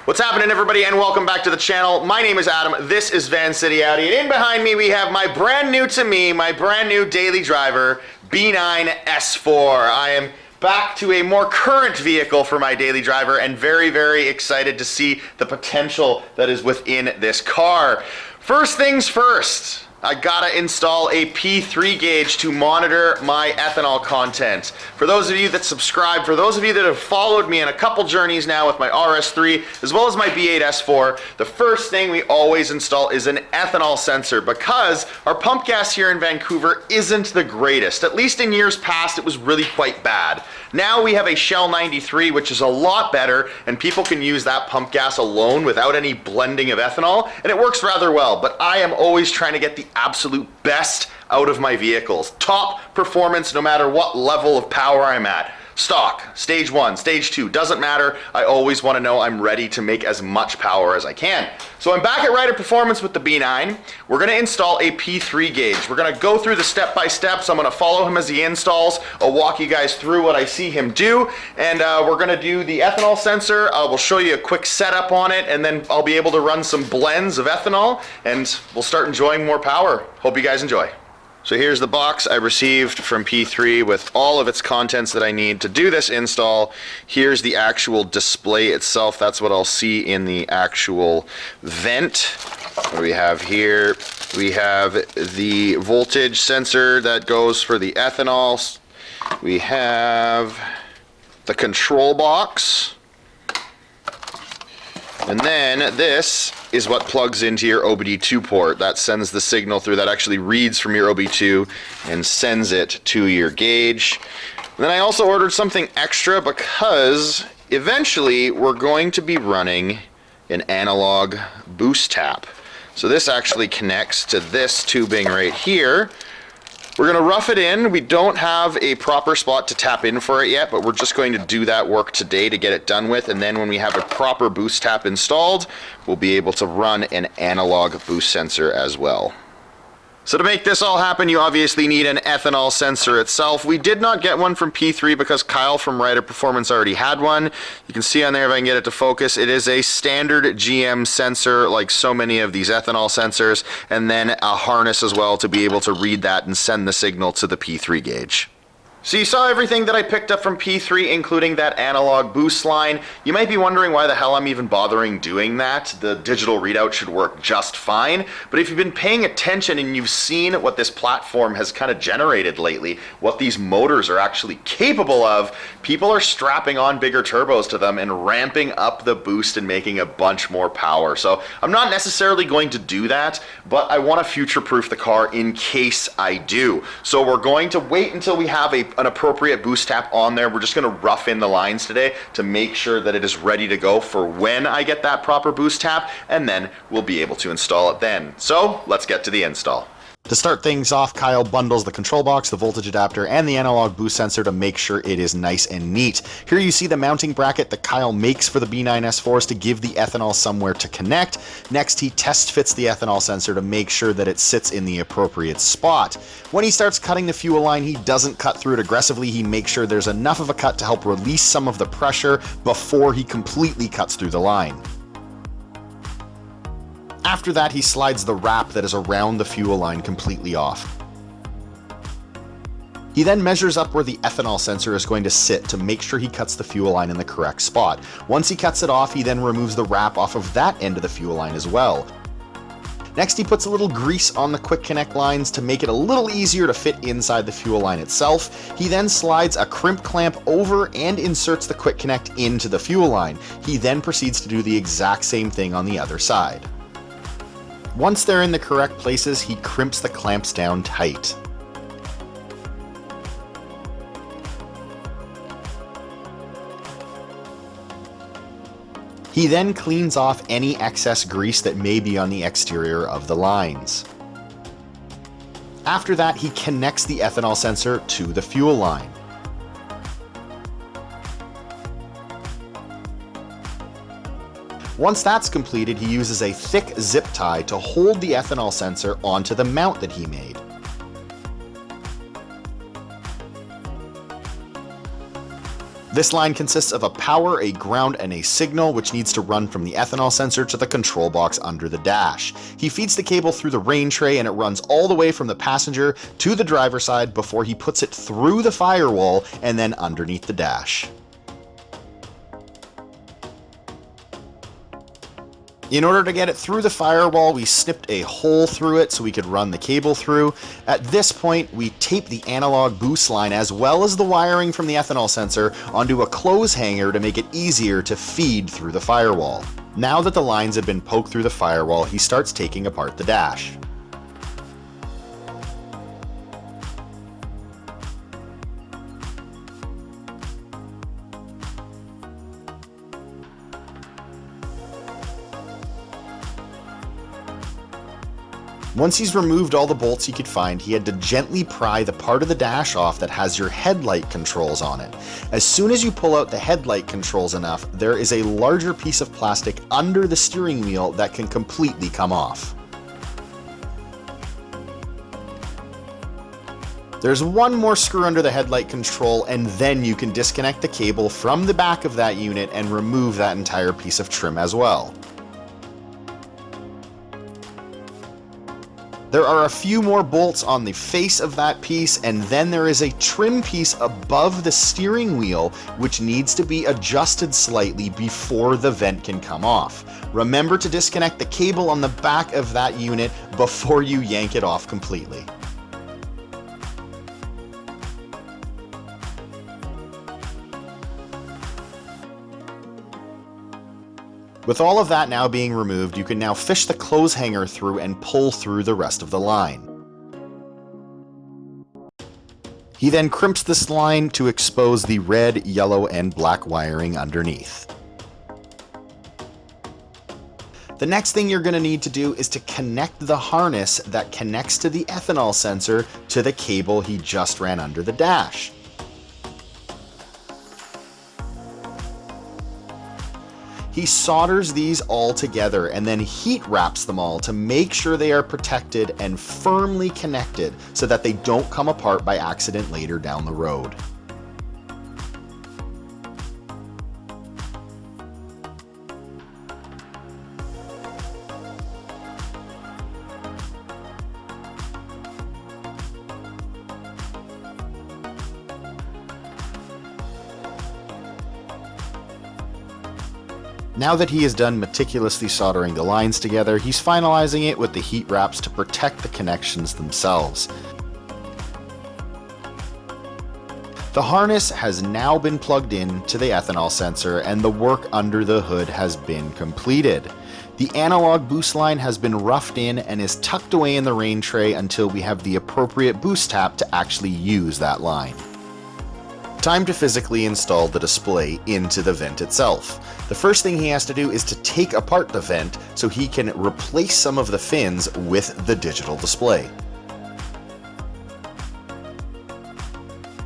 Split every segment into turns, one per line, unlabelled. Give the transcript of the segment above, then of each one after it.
What's happening, everybody, and welcome back to the channel. My name is Adam, this is Vancity Audi, and in behind me we have my brand new to me, my brand new daily driver, B9 S4. I am back to a more current vehicle for my daily driver and very, very excited to see the potential that is within this car. First things first, I gotta install a P3 gauge to monitor my ethanol content. For those of you that subscribe, for those of you that have followed me on a couple journeys now with my RS3 as well as my B8 S4, the first thing we always install is an ethanol sensor because our pump gas here in Vancouver isn't the greatest. At least in years past it was really quite bad. Now we have a Shell 93, which is a lot better, and people can use that pump gas alone without any blending of ethanol, and it works rather well. But I am always trying to get the absolute best out of my vehicles. Top performance no matter what level of power I'm at. Stock, stage 1, stage 2, doesn't matter. I always want to know I'm ready to make as much power as I can. So I'm back at Reiter Performance with the B9. We're going to install a P3 gauge. We're going to go through the step-by-steps. I'm going to follow him as he installs. I'll walk you guys through what I see him do. And we're going to do the ethanol sensor. We'll show you a quick setup on it, and then I'll be able to run some blends of ethanol, and we'll start enjoying more power. Hope you guys enjoy. So here's the box I received from P3 with all of its contents that I need to do this install. Here's the actual display itself. That's what I'll see in the actual vent. What do we have here? We have the voltage sensor that goes for the ethanol. We have the control box. And then this is what plugs into your OBD2 port. That sends the signal through, that actually reads from your OBD2 and sends it to your gauge. And then I also ordered something extra because eventually we're going to be running an analog boost tap. So this actually connects to this tubing right here. We're going to rough it in. We don't have a proper spot to tap in for it yet, but we're just going to do that work today to get it done with, and then when we have a proper boost tap installed, we'll be able to run an analog boost sensor as well. So to make this all happen, you obviously need an ethanol sensor itself. We did not get one from P3 because Kyle from Reiter Performance already had one. You can see on there, if I can get it to focus, it is a standard GM sensor like so many of these ethanol sensors, and then a harness as well to be able to read that and send the signal to the P3 gauge. So you saw everything that I picked up from P3, including that analog boost line. You might be wondering why the hell I'm even bothering doing that. The digital readout should work just fine. But if you've been paying attention and you've seen what this platform has kind of generated lately, what these motors are actually capable of, people are strapping on bigger turbos to them and ramping up the boost and making a bunch more power. So I'm not necessarily going to do that, but I want to future-proof the car in case I do. So we're going to wait until we have an appropriate boost tap on there. We're just going to rough in the lines today to make sure that it is ready to go for when I get that proper boost tap, and then we'll be able to install it then. So let's get to the install. To start things off, Kyle bundles the control box, the voltage adapter, and the analog boost sensor to make sure it is nice and neat. Here you see the mounting bracket that Kyle makes for the B9 S4s to give the ethanol somewhere to connect. Next, he test fits the ethanol sensor to make sure that it sits in the appropriate spot. When he starts cutting the fuel line, he doesn't cut through it aggressively. He makes sure there's enough of a cut to help release some of the pressure before he completely cuts through the line. After that, he slides the wrap that is around the fuel line completely off. He then measures up where the ethanol sensor is going to sit to make sure he cuts the fuel line in the correct spot. Once he cuts it off, he then removes the wrap off of that end of the fuel line as well. Next, he puts a little grease on the quick connect lines to make it a little easier to fit inside the fuel line itself. He then slides a crimp clamp over and inserts the quick connect into the fuel line. He then proceeds to do the exact same thing on the other side. Once they're in the correct places, he crimps the clamps down tight. He then cleans off any excess grease that may be on the exterior of the lines. After that, he connects the ethanol sensor to the fuel line. Once that's completed, he uses a thick zip tie to hold the ethanol sensor onto the mount that he made.
This line consists of a power, a ground, and a signal, which needs to run from the ethanol sensor to the control box under the dash. He feeds the cable through the rain tray and it runs all the way from the passenger to the driver's side before he puts it through the firewall and then underneath the dash. In order to get it through the firewall, we snipped a hole through it so we could run the cable through. At this point, we tape the analog boost line as well as the wiring from the ethanol sensor onto a clothes hanger to make it easier to feed through the firewall. Now that the lines have been poked through the firewall, he starts taking apart the dash. Once he's removed all the bolts he could find, he had to gently pry the part of the dash off that has your headlight controls on it. As soon as you pull out the headlight controls enough, there is a larger piece of plastic under the steering wheel that can completely come off. There's one more screw under the headlight control, and then you can disconnect the cable from the back of that unit and remove that entire piece of trim as well. There are a few more bolts on the face of that piece, and then there is a trim piece above the steering wheel which needs to be adjusted slightly before the vent can come off. Remember to disconnect the cable on the back of that unit before you yank it off completely. With all of that now being removed, you can now fish the clothes hanger through and pull through the rest of the line. He then crimps this line to expose the red, yellow, and black wiring underneath. The next thing you're going to need to do is to connect the harness that connects to the ethanol sensor to the cable he just ran under the dash. He solders these all together and then heat wraps them all to make sure they are protected and firmly connected so that they don't come apart by accident later down the road. Now that he is done meticulously soldering the lines together, he's finalizing it with the heat wraps to protect the connections themselves. The harness has now been plugged in to the ethanol sensor and the work under the hood has been completed. The analog boost line has been roughed in and is tucked away in the rain tray until we have the appropriate boost tap to actually use that line. Time to physically install the display into the vent itself. The first thing he has to do is to take apart the vent so he can replace some of the fins with the digital display.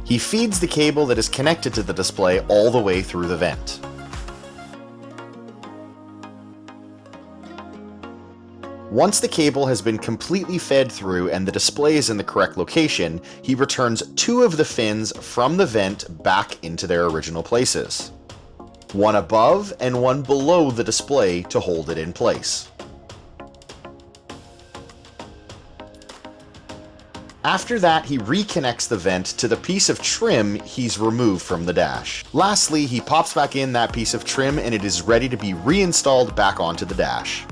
He feeds the cable that is connected to the display all the way through the vent. Once the cable has been completely fed through and the display is in the correct location, he returns two of the fins from the vent back into their original places. One above and one below the display to hold it in place. After that, he reconnects the vent to the piece of trim he's removed from the dash. Lastly, he pops back in that piece of trim and it is ready to be reinstalled back onto the dash.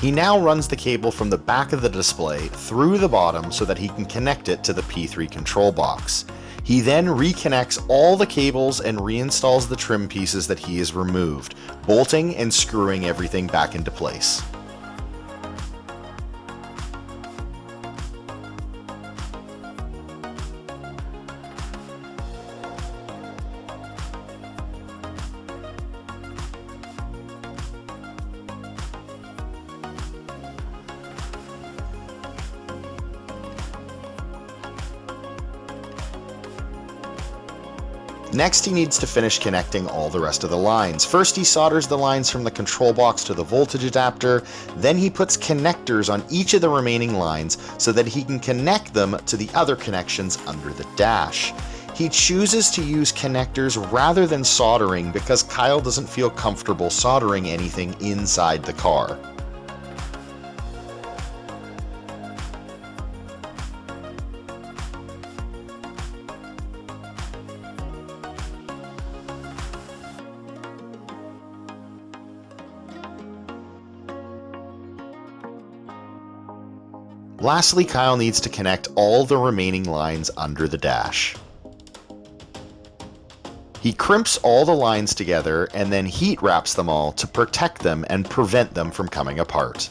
He now runs the cable from the back of the display through the bottom so that he can connect it to the P3 control box. He then reconnects all the cables and reinstalls the trim pieces that he has removed, bolting and screwing everything back into place. Next, he needs to finish connecting all the rest of the lines. First, he solders the lines from the control box to the voltage adapter, then he puts connectors on each of the remaining lines so that he can connect them to the other connections under the dash. He chooses to use connectors rather than soldering because Kyle doesn't feel comfortable soldering anything inside the car. Lastly, Kyle needs to connect all the remaining lines under the dash. He crimps all the lines together and then heat wraps them all to protect them and prevent them from coming apart.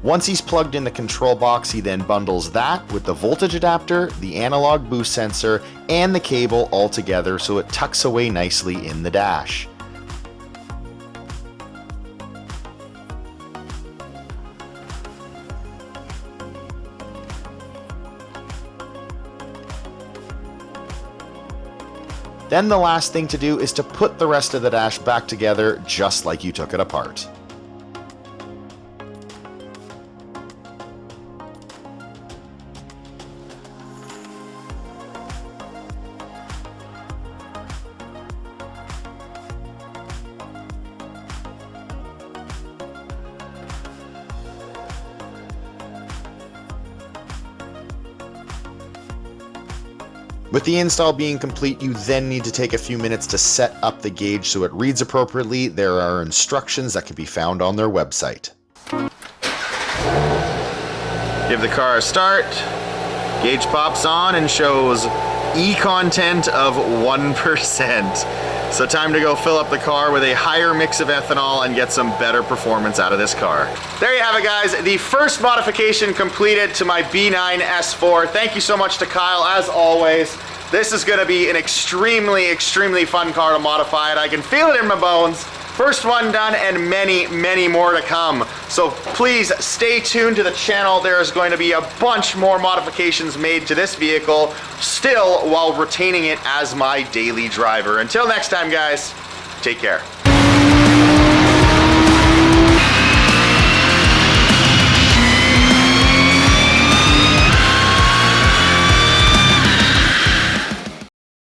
Once he's plugged in the control box, he then bundles that with the voltage adapter, the analog boost sensor, and the cable all together so it tucks away nicely in the dash. Then the last thing to do is to put the rest of the dash back together just like you took it apart. With the install being complete, you then need to take a few minutes to set up the gauge so it reads appropriately. There are instructions that can be found on their website.
Give the car a start. Gauge pops on and shows E-content of 1%. So time to go fill up the car with a higher mix of ethanol and get some better performance out of this car. There you have it, guys. The first modification completed to my B9 S4. Thank you so much to Kyle, as always. This is gonna be an extremely, extremely fun car to modify, and I can feel it in my bones. First one done and many, many more to come. So please stay tuned to the channel. There's going to be a bunch more modifications made to this vehicle, still while retaining it as my daily driver. Until next time, guys, take care.